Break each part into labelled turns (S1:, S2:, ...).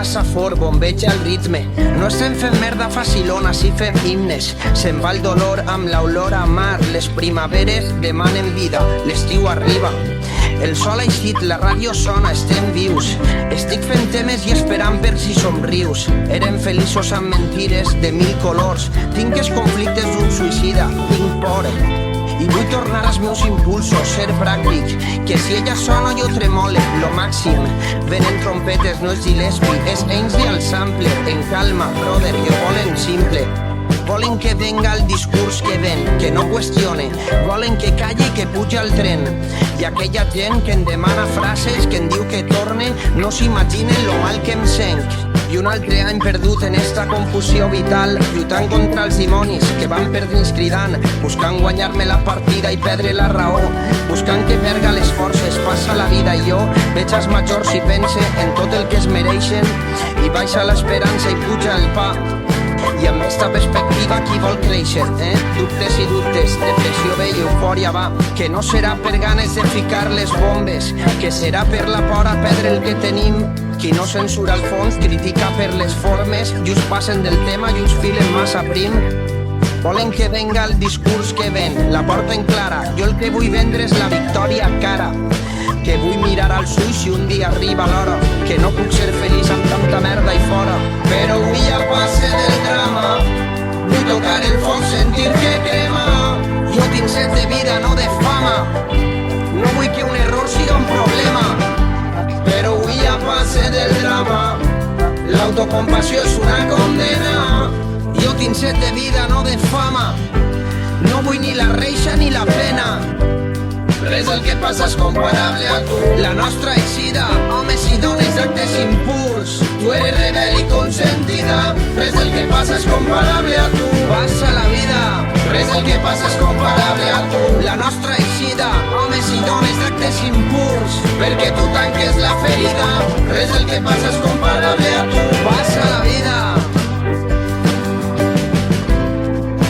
S1: passa fort, bombeja el ritme. No estem fent merda facilona, si fem himnes. Se'n va el dolor amb l'olor a mar. Les primaveres demanen vida, l'estiu arriba. El sol ha eixit, la ràdio sona, estem vius. Estic fent temes i esperant per si somrius. Érem feliços amb mentides de 1000 colors. Tinc els conflictes d'un suïcida, tinc por. I vull tornar als meus impulsos, ser pràctic. Que si ella sona jo tremole, lo màxim. Venen trompetes, no és Gillespie, és Ainsley al sample. En calma, brother, que volen simple. Volen que venga el discurs que ven, que no qüestione. Volen que calli i que puja al tren. I aquella gent que em demana frases, que em diu que torne, no s'imaginen lo mal que em senc. I un altre any perdut en esta confusió vital, lluitant contra els dimonis que van per dins cridant, buscant guanyar-me la partida i perdre la raó, buscant que perga les forces. Passa la vida i jo veig els majors i pense en tot el que es mereixen i baixa l'esperança i puja el pa. I amb esta perspectiva qui vol créixer, Dubtes i dubtes, depressió ve i eufòria va. Que no serà per ganes de ficar les bombes, que serà per la por a perdre el que tenim. Qui no censura el fons critica per les formes i us passen del tema i us filen massa prim. Volen que venga el discurs que ven, la porta en clara. Jo el que vull vendre és la victòria cara. Que vull mirar als ulls si un dia arriba l'hora. Que no puc ser feliç amb tanta merda i fora. Però avui ja passe del drama. Vull tocar el foc, sentir que crema. Jo tinc set de vida, no de fama. No vull que un error siga un problema. Però avui ja passe del drama. L'autocompassió és una condena. Jo tinc set de vida, no de fama. No vull ni la reixa ni la pena. Res del que passa és comparable a tu. La nostra eixida, homes i dones d'actes impuls. Tu eres rebel i consentida. Res del que passa és comparable a tu. Passa la vida. Res del que passa és comparable a tu. La nostra eixida, homes i dones d'actes impuls. Perquè tu tanques la ferida. Res del que passa és comparable a tu. Passa la vida.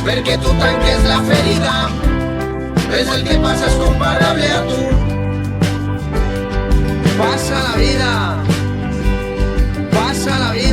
S1: Perquè tu tanques la ferida. Res del que passa és comparable a tu. Passa la vida. Passa la vida.